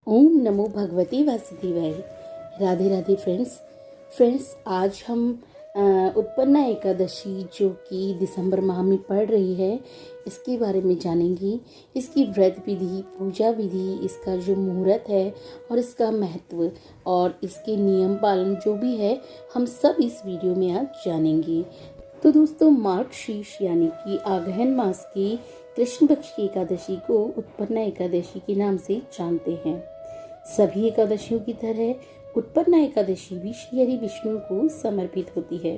ओम नमो भगवते वासुदेवाय। राधे राधे फ्रेंड्स आज हम उत्पन्ना एकादशी जो कि दिसंबर माह में पड़ रही है इसके बारे में जानेंगे। इसकी व्रत विधि, पूजा विधि, इसका जो मुहूर्त है और इसका महत्व और इसके नियम पालन जो भी है हम सब इस वीडियो में आज जानेंगे। तो दोस्तों, मार्गशीर्ष यानी कि आगहन मास की कृष्ण पक्ष की एकादशी को उत्पन्ना एकादशी के नाम से जानते हैं। सभी एकादशियों की तरह उत्पन्ना एकादशी भी श्री हरि विष्णु को समर्पित होती है।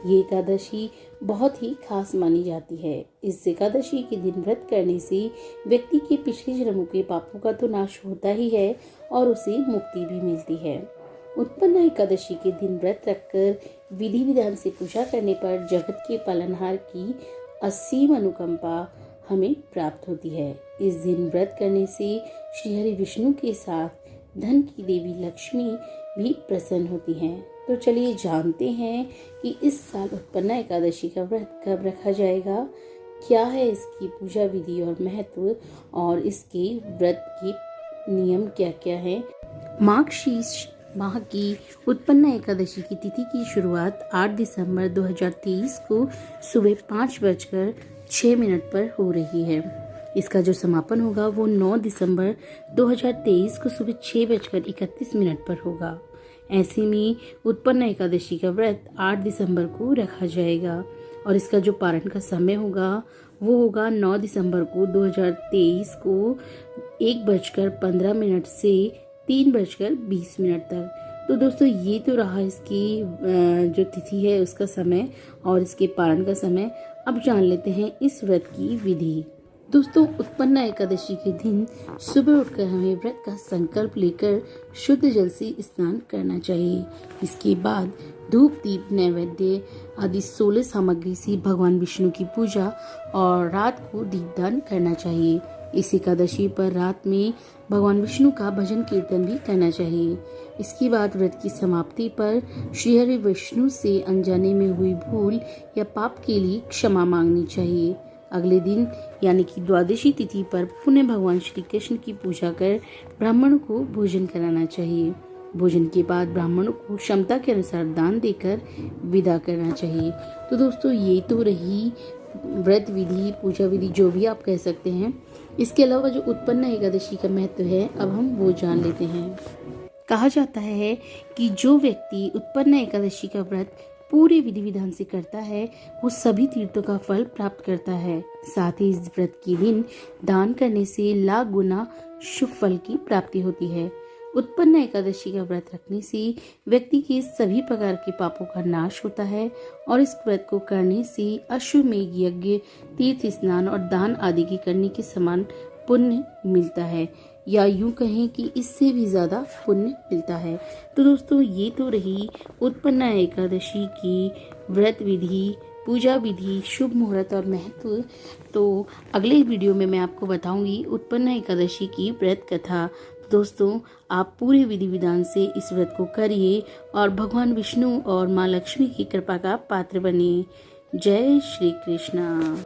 ये एकादशी बहुत ही खास मानी जाती है। इस एकादशी के दिन व्रत करने से व्यक्ति के पिछले जन्मों के पापों का तो नाश होता ही है और उसे मुक्ति भी मिलती है। उत्पन्ना एकादशी के दिन व्रत रखकर विधि विधान से पूजा करने पर जगत के पालनहार की असीम अनुकंपा हमें प्राप्त होती है। इस दिन व्रत करने से श्री हरि विष्णु के साथ धन की देवी लक्ष्मी भी प्रसन्न होती हैं। तो चलिए जानते हैं कि इस साल उत्पन्ना एकादशी का व्रत कब रखा जाएगा, क्या है इसकी पूजा विधि और महत्व और इसके व्रत के नियम क्या क्या है। मार्गशीर्ष माह की उत्पन्ना एकादशी की तिथि की शुरुआत 8 दिसंबर 2023 को सुबह 5:06 पर हो रही है। इसका जो समापन होगा वो 9 दिसंबर 2023 को सुबह 6:31 पर होगा। ऐसे में उत्पन्ना एकादशी का व्रत 8 दिसंबर को रखा जाएगा और इसका जो पारण का समय होगा वो होगा 9 दिसंबर को 2023 को 1:15 से 3:20 तक। तो दोस्तों, ये तो रहा इसकी जो तिथि है उसका समय और इसके पारण का समय। अब जान लेते हैं इस व्रत की विधि। दोस्तों, उत्पन्ना एकादशी के दिन सुबह उठकर हमें व्रत का संकल्प लेकर शुद्ध जल से स्नान करना चाहिए। इसके बाद धूप, दीप, नैवेद्य आदि 16 सामग्री से भगवान विष्णु की पूजा और रात को दीपदान करना चाहिए। इस एकादशी पर रात में भगवान विष्णु का भजन कीर्तन भी करना चाहिए। इसके बाद व्रत की समाप्ति पर श्री हरि विष्णु से अनजाने में हुई भूल या पाप के लिए क्षमा मांगनी चाहिए। अगले दिन यानी कि द्वादशी तिथि पर पुनः भगवान श्री कृष्ण की पूजा कर ब्राह्मणों को भोजन कराना चाहिए। भोजन के बाद ब्राह्मणों को क्षमता के अनुसार दान देकर विदा करना चाहिए। तो दोस्तों, ये तो रही व्रत विधि, पूजा विधि, जो भी आप कह सकते हैं। इसके अलावा जो उत्पन्ना एकादशी का महत्व है अब हम वो जान लेते हैं। कहा जाता है कि जो व्यक्ति उत्पन्ना एकादशी का व्रत पूरे विधि विधान से करता है वो सभी तीर्थों का फल प्राप्त करता है। साथ ही इस व्रत के दिन दान करने से लाख गुना शुभ फल की प्राप्ति होती है। उत्पन्ना एकादशी का व्रत रखने से व्यक्ति के सभी प्रकार के पापों का नाश होता है और इस व्रत को करने से अश्वमेध यज्ञ, तीर्थ स्नान और दान आदि की करने के समान पुण्य मिलता है, या यूं कहें कि इससे भी ज्यादा पुण्य मिलता है। तो दोस्तों, ये तो रही उत्पन्ना एकादशी की व्रत विधि, पूजा विधि, शुभ मुहूर्त और महत्व। तो अगले वीडियो में मैं आपको बताऊंगी उत्पन्ना एकादशी की व्रत कथा। दोस्तों, आप पूरे विधि विधान से इस व्रत को करिए और भगवान विष्णु और माँ लक्ष्मी की कृपा का पात्र बनिए। जय श्री कृष्णा।